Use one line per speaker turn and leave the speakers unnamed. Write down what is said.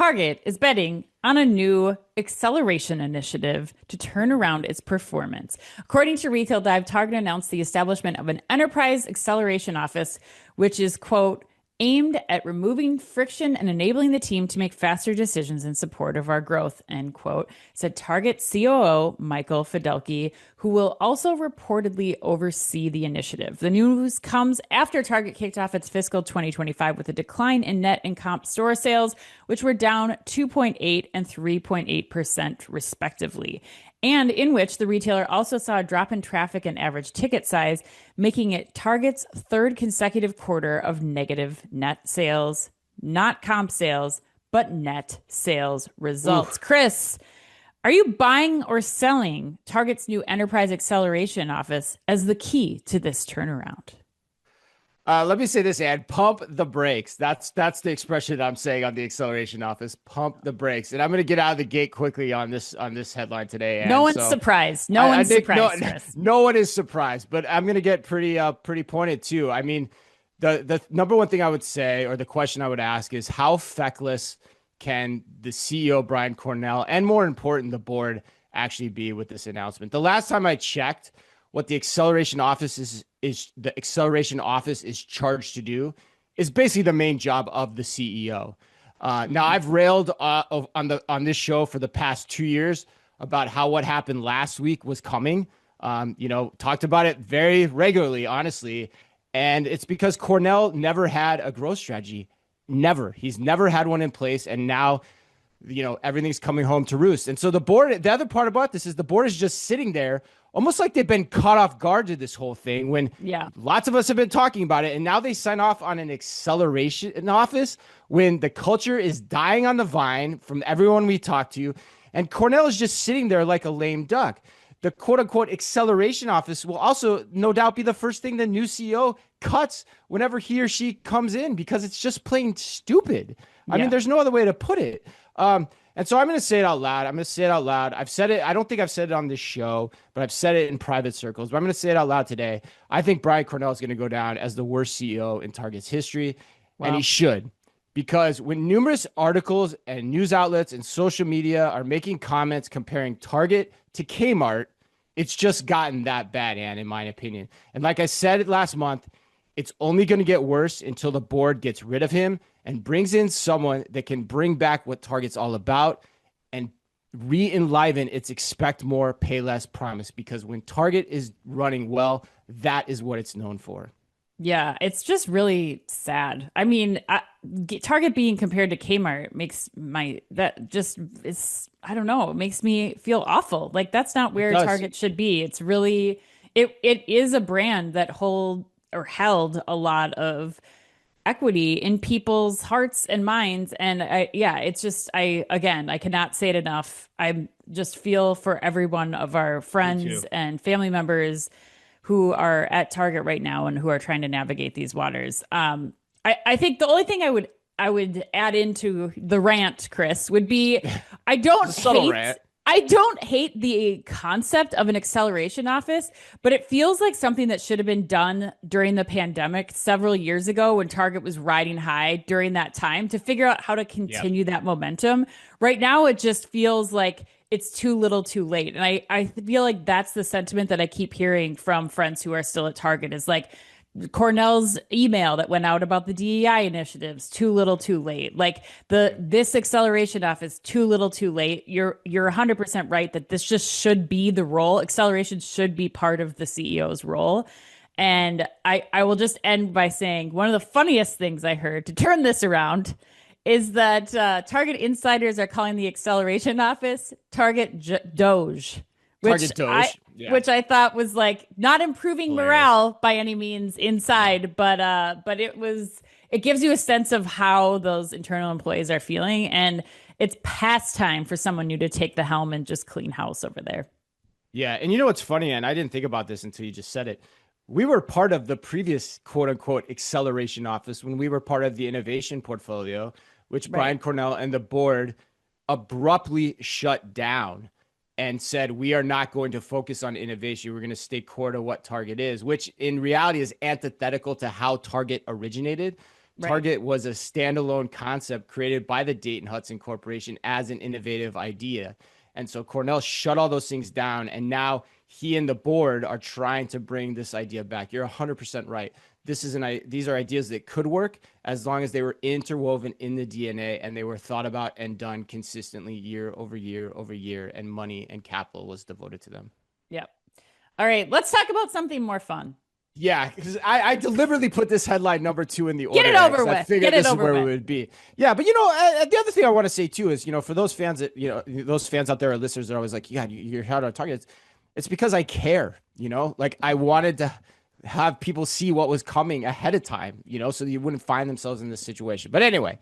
Target is betting on a new acceleration initiative to turn around its performance. According to Retail Dive, Target announced the establishment of an enterprise acceleration office, which is, quote, aimed at removing friction and enabling the team to make faster decisions in support of our growth, end quote, said Target COO Michael Fidelki, who will also reportedly oversee the initiative. The news comes after Target kicked off its fiscal 2025 with a decline in net and comp store sales, which were down 2.8 and 3.8% respectively, and in which the retailer also saw a drop in traffic and average ticket size, making it Target's third consecutive quarter of negative net sales, not comp sales, but net sales results. Oof. Chris, are you buying or selling Target's new Enterprise Acceleration Office as the key to this turnaround?
Let me say this, Ann. Pump the brakes. That's the expression I'm saying on the acceleration office. Pump the brakes. And I'm going to get out of the gate quickly on this headline today. Ann.
No one's surprised. No one's surprised.
No one is surprised. But I'm going to get pretty pointed too. I mean, the number one thing I would say, or the question I would ask, is how feckless can the CEO Brian Cornell, and more important, the board, actually be with this announcement? The last time I checked, what the acceleration office is charged to do is basically the main job of the CEO. Now, I've railed on this show for the past 2 years about how what happened last week was coming. Talked about it very regularly, honestly, and it's because Cornell never had a growth strategy. Never. He's never had one in place, and now everything's coming home to roost. And so the board, the other part about this is the board is just sitting there almost like they've been caught off guard to this whole thing when lots of us have been talking about it. And now they sign off on an acceleration office when the culture is dying on the vine from everyone we talk to. And Cornell is just sitting there like a lame duck. The quote unquote acceleration office will also no doubt be the first thing the new CEO cuts whenever he or she comes in, because it's just plain stupid. I mean, there's no other way to put it. And so I'm going to say it out loud. I've said it. I don't think I've said it on this show, but I've said it in private circles. But I'm going to say it out loud today. I think Brian Cornell is going to go down as the worst CEO in Target's history. Wow. And he should, because when numerous articles and news outlets and social media are making comments comparing Target to Kmart, it's just gotten that bad, Ann, in my opinion. And like I said last month, it's only going to get worse until the board gets rid of him and brings in someone that can bring back what Target's all about and re-enliven its expect more, pay less promise. Because when Target is running well, that is what it's known for.
Yeah, it's just really sad. I mean, Target being compared to Kmart I don't know, it makes me feel awful. Like, that's not where Target should be. It's really, it is a brand that held a lot of equity in people's hearts and minds. And I cannot say it enough. I just feel for every one of our friends and family members who are at Target right now and who are trying to navigate these waters. I think the only thing I would add into the rant, Chris, would be I don't hate the concept of an acceleration office, but it feels like something that should have been done during the pandemic several years ago when Target was riding high during that time to figure out how to continue that momentum. Right now, it just feels like it's too little too late. And I feel like that's the sentiment that I keep hearing from friends who are still at Target, is like Cornell's email that went out about the DEI initiatives, too little too late. Like this acceleration office, too little too late. You're 100% right that this just should be the role. Acceleration should be part of the CEO's role. And I will just end by saying one of the funniest things I heard to turn this around is that Target insiders are calling the acceleration office Target Doge, which I thought was like not improving morale by any means inside, but it gives you a sense of how those internal employees are feeling, and it's past time for someone new to take the helm and just clean house over there.
Yeah, and you know what's funny, and I didn't think about this until you just said it. We were part of the previous quote unquote acceleration office when we were part of the innovation portfolio, which Brian Cornell and the board abruptly shut down and said, we are not going to focus on innovation. We're going to stay core to what Target is, which in reality is antithetical to how Target originated.
Right.
Target was a standalone concept created by the Dayton Hudson Corporation as an innovative idea. And so Cornell shut all those things down. And now he and the board are trying to bring this idea back. You're 100% right. These are ideas that could work as long as they were interwoven in the DNA and they were thought about and done consistently year over year over year, and money and capital was devoted to them.
Yep. All right, let's talk about something more fun.
Yeah, because I deliberately put this headline number 2 in the
Get
order
it over
because I
with.
figured
Get it
this is
over
where we
with.
would be. Yeah, but the other thing I want to say too is, for those fans that, those fans out there, or listeners that are always like, yeah, you're hard on target. It's because I care, like I wanted to have people see what was coming ahead of time, so that you wouldn't find themselves in this situation. But anyway,